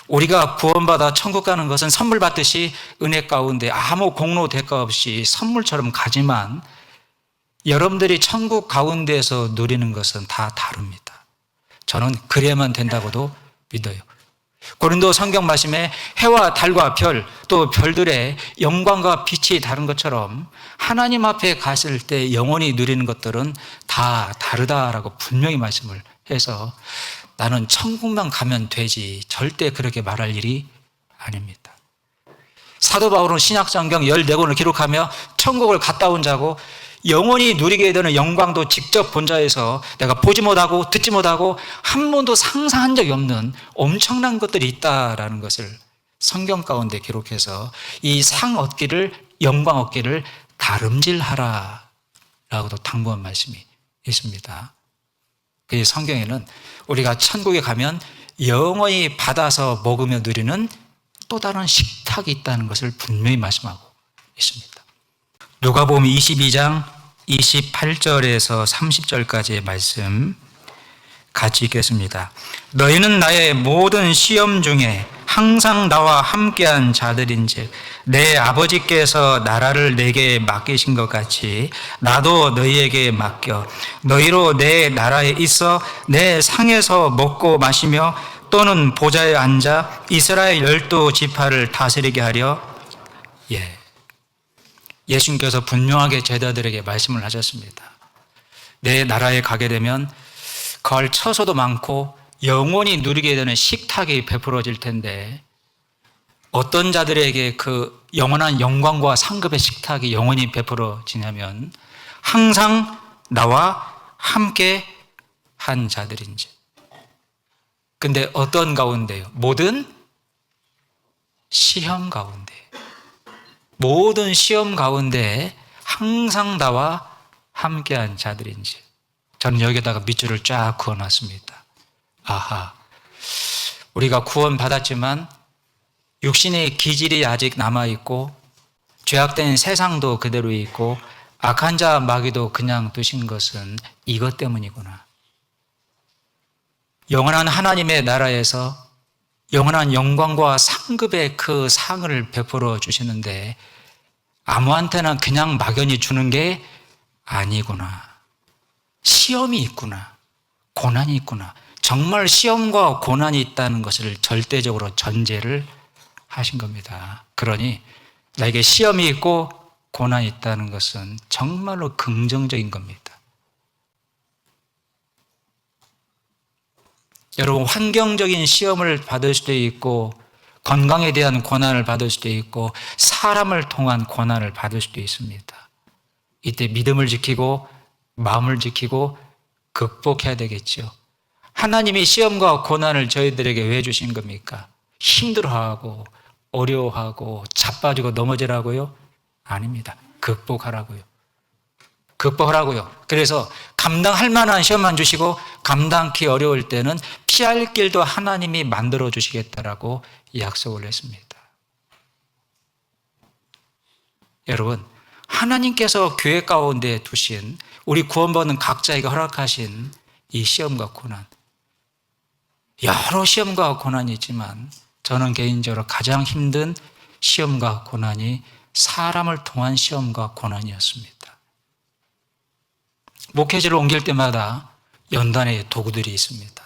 우리가 구원받아 천국 가는 것은 선물 받듯이 은혜 가운데 아무 공로 대가 없이 선물처럼 가지만 여러분들이 천국 가운데에서 누리는 것은 다 다릅니다. 저는 그래야만 된다고도 믿어요. 고린도 성경 말씀에 해와 달과 별, 또 별들의 영광과 빛이 다른 것처럼 하나님 앞에 갔을 때 영원히 누리는 것들은 다 다르다라고 분명히 말씀을 해서 나는 천국만 가면 되지 절대 그렇게 말할 일이 아닙니다. 사도 바울은 신약성경 14권을 기록하며 천국을 갔다 온 자고 영원히 누리게 되는 영광도 직접 본 자에서 내가 보지 못하고 듣지 못하고 한 번도 상상한 적이 없는 엄청난 것들이 있다라는 것을 성경 가운데 기록해서 이 상 얻기를, 영광 얻기를 다름질하라 라고도 당부한 말씀이 있습니다. 그 성경에는 우리가 천국에 가면 영원히 받아서 먹으며 누리는 또 다른 식탁이 있다는 것을 분명히 말씀하고 있습니다. 누가복음 22장 28절에서 30절까지의 말씀 같이 읽겠습니다. 너희는 나의 모든 시험 중에 항상 나와 함께한 자들인즉 내 아버지께서 나라를 내게 맡기신 것 같이 나도 너희에게 맡겨 너희로 내 나라에 있어 내 상에서 먹고 마시며 또는 보좌에 앉아 이스라엘 12지파를 다스리게 하려. 예수님께서 분명하게 제자들에게 말씀을 하셨습니다. 내 나라에 가게 되면 거할 처소도 많고 영원히 누리게 되는 식탁이 베풀어질 텐데 어떤 자들에게 그 영원한 영광과 상급의 식탁이 영원히 베풀어지냐면 항상 나와 함께 한 자들인지. 근데 어떤 가운데요? 모든 시험 가운데. 모든 시험 가운데 항상 나와 함께한 자들인지. 저는 여기다가 밑줄을 쫙 그어놨습니다. 아하, 우리가 구원받았지만 육신의 기질이 아직 남아있고 죄악된 세상도 그대로 있고 악한 자 마귀도 그냥 두신 것은 이것 때문이구나. 영원한 하나님의 나라에서 영원한 영광과 상급의 그 상을 베풀어 주시는데 아무한테나 그냥 막연히 주는 게 아니구나. 시험이 있구나. 고난이 있구나. 정말 시험과 고난이 있다는 것을 절대적으로 전제를 하신 겁니다. 그러니 나에게 시험이 있고 고난이 있다는 것은 정말로 긍정적인 겁니다. 여러분, 환경적인 시험을 받을 수도 있고 건강에 대한 고난을 받을 수도 있고 사람을 통한 고난을 받을 수도 있습니다. 이때 믿음을 지키고 마음을 지키고 극복해야 되겠죠. 하나님이 시험과 고난을 저희들에게 왜 주신 겁니까? 힘들어하고 어려워하고 자빠지고 넘어지라고요? 아닙니다. 극복하라고요. 극복하라고요. 그래서 감당할 만한 시험만 주시고 감당하기 어려울 때는 피할 길도 하나님이 만들어 주시겠다라고 약속을 했습니다. 여러분, 하나님께서 교회 가운데 두신 우리 구원받는 각자에게 허락하신 이 시험과 고난, 여러 시험과 고난이 있지만 저는 개인적으로 가장 힘든 시험과 고난이 사람을 통한 시험과 고난이었습니다. 목회지를 옮길 때마다 연단의 도구들이 있습니다.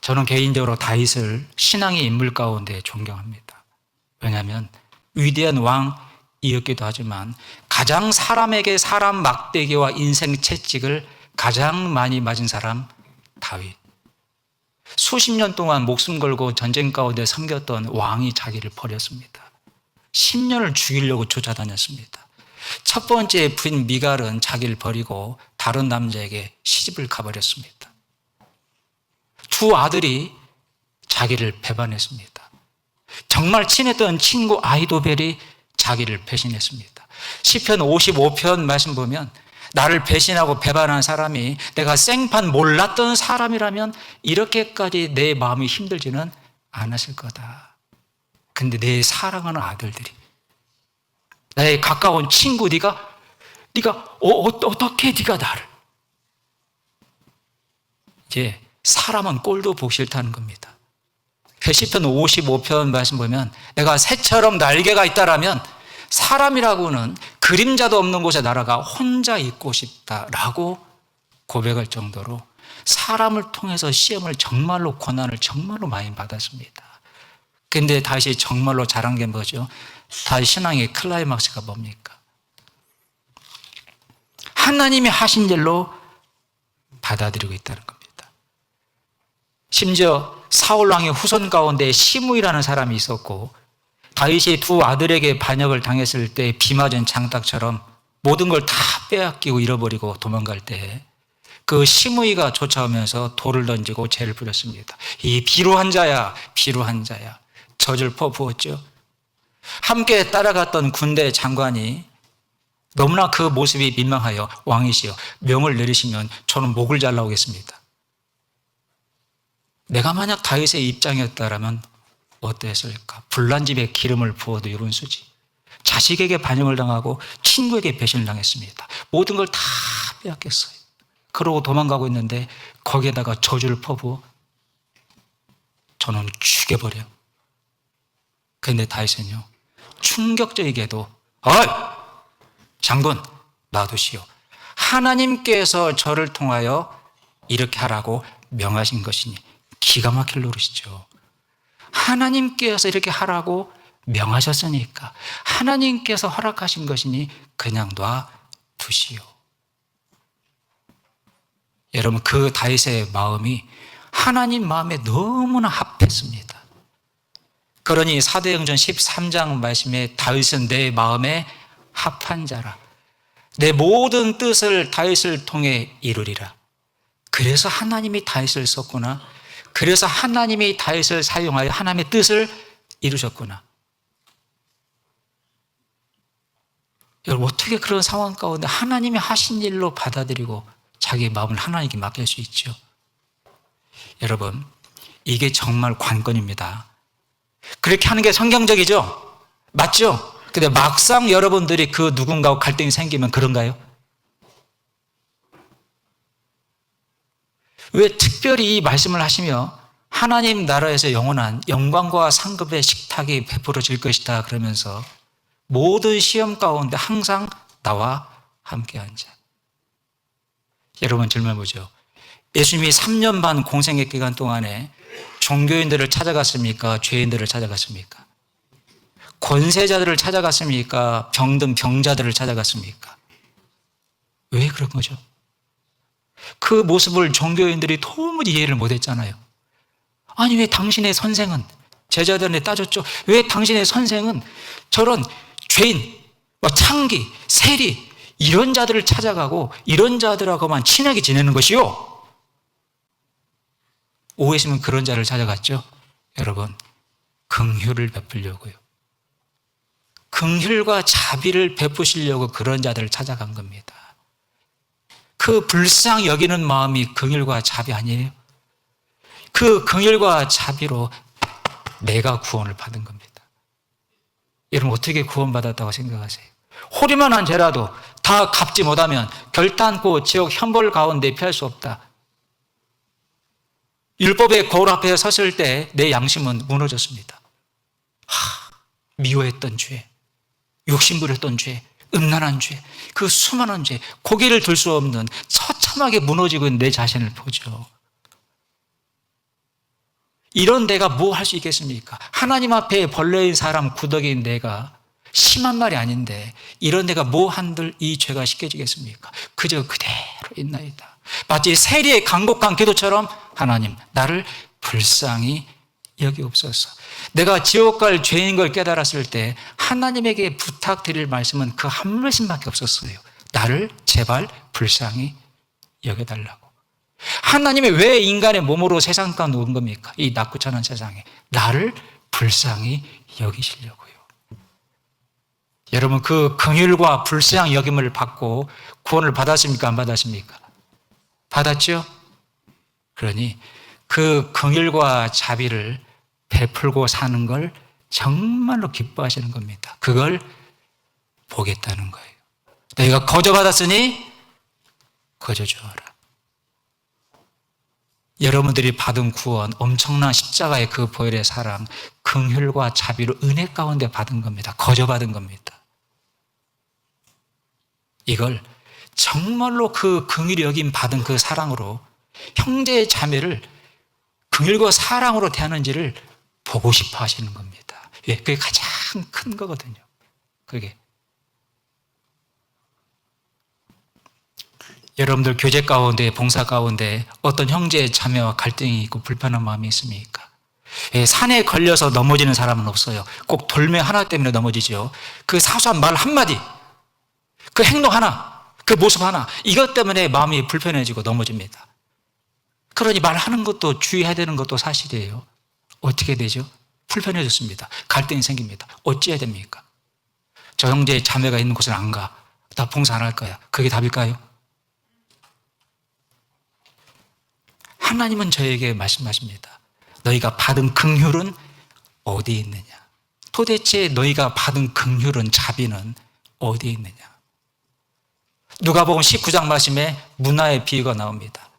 저는 개인적으로 다윗을 신앙의 인물 가운데 존경합니다. 왜냐하면 위대한 왕이었기도 하지만 가장 사람에게 사람 막대기와 인생 채찍을 가장 많이 맞은 사람 다윗. 수십 년 동안 목숨 걸고 전쟁 가운데 섬겼던 왕이 자기를 버렸습니다. 10년을 죽이려고 쫓아다녔습니다. 첫 번째 부인 미갈은 자기를 버리고 다른 남자에게 시집을 가버렸습니다. 두 아들이 자기를 배반했습니다. 정말 친했던 친구 아히도벨이 자기를 배신했습니다. 시편 55편 말씀 보면 나를 배신하고 배반한 사람이 내가 생판 몰랐던 사람이라면 이렇게까지 내 마음이 힘들지는 않았을 거다. 근데 내 사랑하는 아들들이 나의 가까운 친구 네가 어떻게 네가 나를 이제 사람은 꼴도 보기 싫다는 겁니다. 시편 55편 말씀 보면 내가 새처럼 날개가 있다라면 사람이라고는 그림자도 없는 곳에 날아가 혼자 있고 싶다라고 고백할 정도로 사람을 통해서 시험을 정말로 고난을 정말로 많이 받았습니다. 근데 다시 정말로 잘한 게 뭐죠? 다시 신앙의 클라이막스가 뭡니까? 하나님이 하신 일로 받아들이고 있다는 겁니다. 심지어 사울 왕의 후손 가운데 시므이라는 사람이 있었고 다윗이 두 아들에게 반역을 당했을 때 비 맞은 장닭처럼 모든 걸 다 빼앗기고 잃어버리고 도망갈 때 그 시므이가 쫓아오면서 돌을 던지고 죄를 부렸습니다. 이 비루한 자야, 비루한 자야. 젖을 퍼부었죠. 함께 따라갔던 군대 장관이 너무나 그 모습이 민망하여 왕이시여 명을 내리시면 저는 목을 잘라오겠습니다. 내가 만약 다윗의 입장이었다면 어땠을까? 불난 집에 기름을 부어도 이런 수지. 자식에게 반역을 당하고 친구에게 배신을 당했습니다. 모든 걸 다 빼앗겼어요. 그러고 도망가고 있는데 거기에다가 저주를 퍼부어 저는 죽여버려. 그런데 다윗은요 충격적이게도 장군 놔두시오. 하나님께서 저를 통하여 이렇게 하라고 명하신 것이니 기가 막힐 노릇이죠. 하나님께서 이렇게 하라고 명하셨으니까 하나님께서 허락하신 것이니 그냥 놔두시오. 여러분 그 다윗의 마음이 하나님 마음에 너무나 합했습니다. 그러니 사도행전 13장 말씀에 다윗은 내 마음에 합한 자라. 내 모든 뜻을 다윗을 통해 이루리라. 그래서 하나님이 다윗을 썼구나. 그래서 하나님이 다윗을 사용하여 하나님의 뜻을 이루셨구나. 여러분 어떻게 그런 상황 가운데 하나님이 하신 일로 받아들이고 자기의 마음을 하나님께 맡길 수 있죠? 여러분 이게 정말 관건입니다. 그렇게 하는 게 성경적이죠? 맞죠? 근데 막상 여러분들이 그 누군가와 갈등이 생기면 그런가요? 왜 특별히 이 말씀을 하시며 하나님 나라에서 영원한 영광과 상급의 식탁이 베풀어질 것이다 그러면서 모든 시험 가운데 항상 나와 함께한 자. 여러분 질문 보죠. 예수님이 3년 반 공생의 기간 동안에 종교인들을 찾아갔습니까? 죄인들을 찾아갔습니까? 권세자들을 찾아갔습니까? 병든 병자들을 찾아갔습니까? 왜 그런 거죠? 그 모습을 종교인들이 도무지 이해를 못했잖아요. 아니 왜 당신의 선생은 제자들한테 따졌죠. 왜 당신의 선생은 저런 죄인, 창기, 세리 이런 자들을 찾아가고 이런 자들하고만 친하게 지내는 것이요? 오해심은 그런 자를 찾아갔죠. 여러분 긍휼을 베풀려고요. 긍휼과 자비를 베푸시려고 그런 자들을 찾아간 겁니다. 그 불쌍히 여기는 마음이 긍휼과 자비 아니에요? 그 긍휼과 자비로 내가 구원을 받은 겁니다. 여러분 어떻게 구원받았다고 생각하세요? 호리만한 죄라도 다 갚지 못하면 결단코 지옥 형벌 가운데 피할 수 없다. 율법의 거울 앞에 섰을 때 내 양심은 무너졌습니다. 미워했던 죄, 욕심부렸던 죄, 음란한 죄, 그 수많은 죄, 고개를 들 수 없는 처참하게 무너지고 있는 내 자신을 보죠. 이런 내가 뭐 할 수 있겠습니까? 하나님 앞에 벌레인 사람 구더기인 내가 심한 말이 아닌데 이런 내가 뭐 한들 이 죄가 씻겨지겠습니까? 그저 그대로 있나이다. 마치 세리의 간곡한 기도처럼 하나님 나를 불쌍히 여기옵소서. 내가 지옥 갈 죄인 걸 깨달았을 때 하나님에게 부탁드릴 말씀은 그 한 말씀밖에 없었어요. 나를 제발 불쌍히 여겨달라고. 하나님이 왜 인간의 몸으로 세상 가운데 온 겁니까? 이 낙구천한 세상에 나를 불쌍히 여기시려고요. 여러분 그 긍휼과 불쌍히 여김을 받고 구원을 받았습니까? 안 받았습니까? 받았죠? 그러니 그 긍휼과 자비를 베풀고 사는 걸 정말로 기뻐하시는 겁니다. 그걸 보겠다는 거예요. 너희가 거저 받았으니 거저 주어라. 여러분들이 받은 구원, 엄청난 십자가의 그 보혈의 사랑, 긍휼과 자비로 은혜 가운데 받은 겁니다. 거저 받은 겁니다. 이걸 정말로 그 긍휼히 여김 받은 그 사랑으로 형제 자매를 긍휼과 사랑으로 대하는지를 보고 싶어 하시는 겁니다. 왜? 그게 가장 큰 거거든요. 그게. 여러분들 교제 가운데, 봉사 가운데 어떤 형제 자매와 갈등이 있고 불편한 마음이 있습니까? 산에 걸려서 넘어지는 사람은 없어요. 꼭 돌멩이 하나 때문에 넘어지죠. 그 사소한 말 한마디, 그 행동 하나, 그 모습 하나, 이것 때문에 마음이 불편해지고 넘어집니다. 그러니 말하는 것도 주의해야 되는 것도 사실이에요. 어떻게 되죠? 불편해졌습니다. 갈등이 생깁니다. 어찌해야 됩니까? 저 형제 자매가 있는 곳은 안 가. 나 봉사 안 할 거야. 그게 답일까요? 하나님은 저에게 말씀하십니다. 너희가 받은 긍휼은 어디에 있느냐? 도대체 너희가 받은 긍휼은, 자비는 어디에 있느냐? 누가복음 19장 말씀에 문화의 비유가 나옵니다.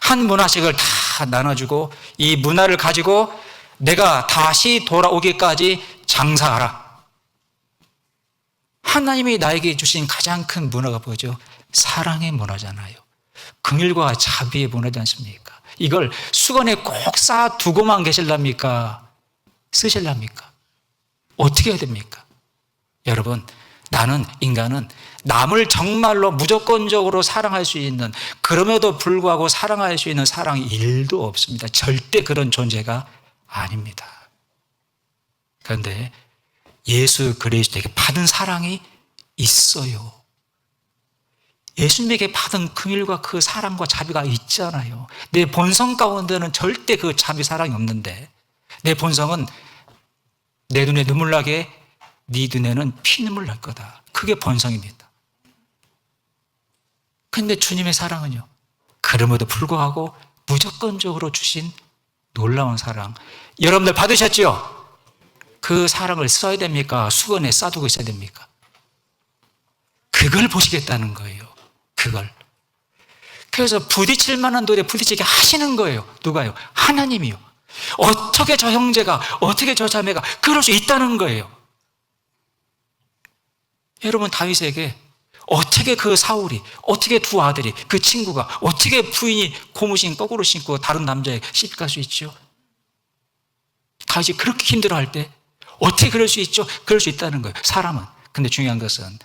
한 문화씩을 다 나눠주고 이 문화를 가지고 내가 다시 돌아오기까지 장사하라. 하나님이 나에게 주신 가장 큰 문화가 뭐죠? 사랑의 문화잖아요. 긍휼과 자비의 문화지 않습니까? 이걸 수건에 꼭 쌓아두고만 계실랍니까? 쓰실랍니까? 어떻게 해야 됩니까? 여러분, 인간은 남을 정말로 무조건적으로 사랑할 수 있는, 그럼에도 불구하고 사랑할 수 있는 사랑이 1도 없습니다. 절대 그런 존재가 아닙니다. 그런데 예수 그리스도에게 받은 사랑이 있어요. 예수님에게 받은 긍휼과 그 사랑과 자비가 있잖아요. 내 본성 가운데는 절대 그 자비 사랑이 없는데 내 본성은 내 눈에 눈물 나게 네 눈에는 피눈물 날 거다. 그게 본성입니다. 그런데 주님의 사랑은요, 그럼에도 불구하고 무조건적으로 주신 놀라운 사랑, 여러분들 받으셨죠? 그 사랑을 써야 됩니까? 수건에 싸두고 있어야 됩니까? 그걸 보시겠다는 거예요. 그걸. 그래서 부딪힐 만한 돌에 부딪히게 하시는 거예요. 누가요? 하나님이요. 어떻게 저 형제가, 어떻게 저 자매가 그럴 수 있다는 거예요. 여러분, 다윗에게 어떻게 그 사울이, 어떻게 두 아들이, 그 친구가, 어떻게 부인이 고무신 거꾸로 신고 다른 남자에게 시집갈 수 있죠? 다윗이 그렇게 힘들어할 때 어떻게 그럴 수 있죠? 그럴 수 있다는 거예요. 사람은. 근데 중요한 것은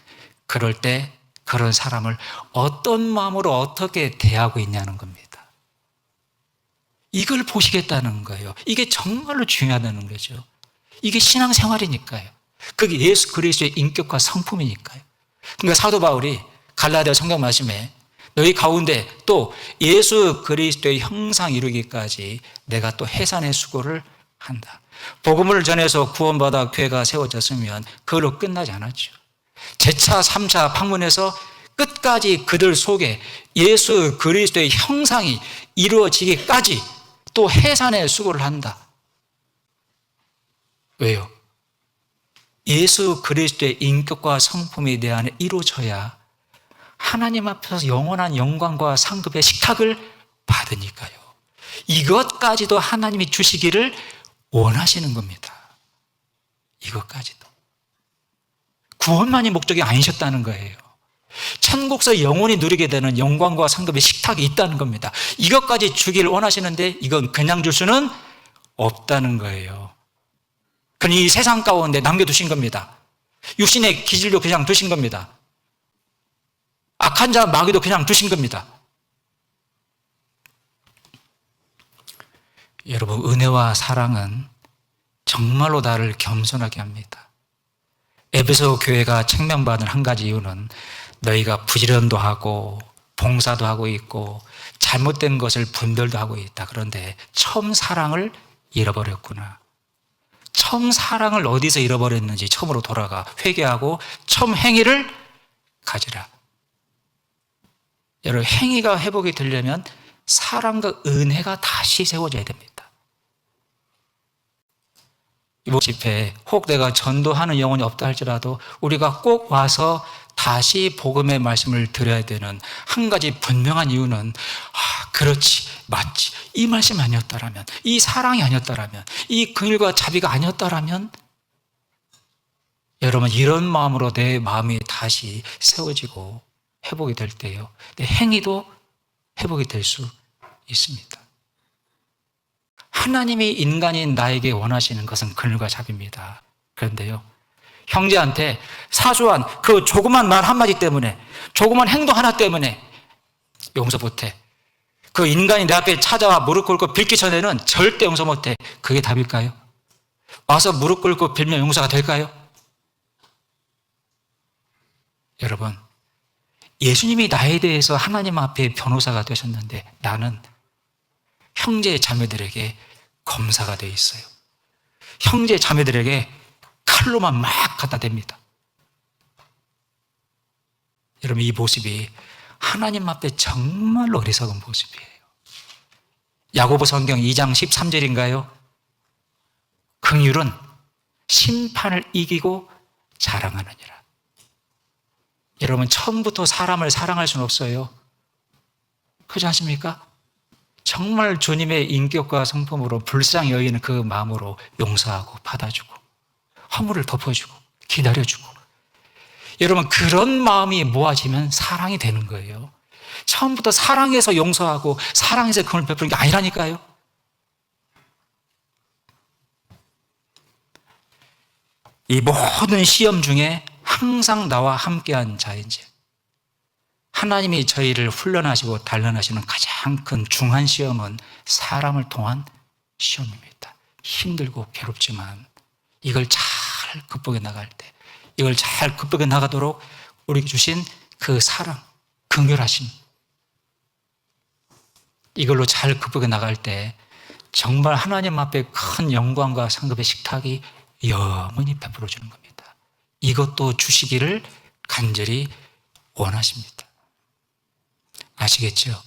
그럴 때 그런 사람을 어떤 마음으로 어떻게 대하고 있냐는 겁니다. 이걸 보시겠다는 거예요. 이게 정말로 중요하다는 거죠. 이게 신앙생활이니까요. 그게 예수 그리스도의 인격과 성품이니까요. 그러니까 사도 바울이 갈라디아 성경 말씀에 너희 가운데 또 예수 그리스도의 형상 이루기까지 내가 또 해산의 수고를 한다. 복음을 전해서 구원받아 교회가 세워졌으면 그걸로 끝나지 않았죠. 제차 3차 방문해서 끝까지 그들 속에 예수 그리스도의 형상이 이루어지기까지 또 해산의 수고를 한다. 왜요? 예수 그리스도의 인격과 성품에 대한 이루어져야 하나님 앞에서 영원한 영광과 상급의 식탁을 받으니까요. 이것까지도 하나님이 주시기를 원하시는 겁니다. 이것까지도. 구원만이 목적이 아니셨다는 거예요. 천국에서 영원히 누리게 되는 영광과 상급의 식탁이 있다는 겁니다. 이것까지 주기를 원하시는데 이건 그냥 줄 수는 없다는 거예요. 그러니 이 세상 가운데 남겨두신 겁니다. 육신의 기질도 그냥 두신 겁니다. 악한 자 마귀도 그냥 두신 겁니다. 여러분, 은혜와 사랑은 정말로 나를 겸손하게 합니다. 에베소 교회가 책명받은 한 가지 이유는 너희가 부지런도 하고 봉사도 하고 있고 잘못된 것을 분별도 하고 있다. 그런데 처음 사랑을 잃어버렸구나. 처음 사랑을 어디서 잃어버렸는지 처음으로 돌아가 회개하고 처음 행위를 가지라. 여러분, 행위가 회복이 되려면 사랑과 은혜가 다시 세워져야 됩니다. 이번 집회에 혹 내가 전도하는 영혼이 없다 할지라도 우리가 꼭 와서 다시 복음의 말씀을 드려야 되는 한 가지 분명한 이유는 그렇지, 맞지, 이 말씀이 아니었다라면, 이 사랑이 아니었다라면, 이 긍휼과 자비가 아니었다라면, 여러분 이런 마음으로 내 마음이 다시 세워지고 회복이 될 때요, 내 행위도 회복이 될 수 있습니다. 하나님이 인간인 나에게 원하시는 것은 긍휼과 자비입니다. 그런데요, 형제한테 사소한 그 조그만 말 한마디 때문에, 조그만 행동 하나 때문에 용서 못해. 그 인간이 내 앞에 찾아와 무릎 꿇고 빌기 전에는 절대 용서 못해. 그게 답일까요? 와서 무릎 꿇고 빌면 용서가 될까요? 여러분, 예수님이 나에 대해서 하나님 앞에 변호사가 되셨는데 나는 형제 자매들에게 검사가 되어 있어요. 형제 자매들에게 칼로만 막 갖다 댑니다. 여러분, 이 모습이 하나님 앞에 정말 어리석은 모습이에요. 야고보 성경 2장 13절인가요? 긍휼은 심판을 이기고 자랑하느니라. 여러분, 처음부터 사람을 사랑할 수는 없어요. 그렇지 않습니까? 정말 주님의 인격과 성품으로 불쌍히 여기는 그 마음으로 용서하고 받아주고 허물을 덮어주고 기다려주고, 여러분 그런 마음이 모아지면 사랑이 되는 거예요. 처음부터 사랑해서 용서하고 사랑해서 긍휼을 베푸는 게 아니라니까요. 이 모든 시험 중에 항상 나와 함께한 자인지, 하나님이 저희를 훈련하시고 단련하시는 가장 큰 중한 시험은 사람을 통한 시험입니다. 힘들고 괴롭지만 이걸 잘 극복해 나갈 때, 이걸 잘 극복해 나가도록 우리에게 주신 그 사랑, 긍휼하심, 이걸로 잘 극복해 나갈 때 정말 하나님 앞에 큰 영광과 상급의 식탁이 영원히 베풀어 주는 겁니다. 이것도 주시기를 간절히 원하십니다. 아시겠죠?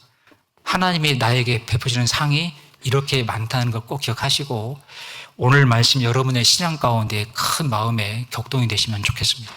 하나님이 나에게 베푸시는 상이 이렇게 많다는 걸 꼭 기억하시고 오늘 말씀 여러분의 신앙 가운데 큰 마음의 격동이 되시면 좋겠습니다.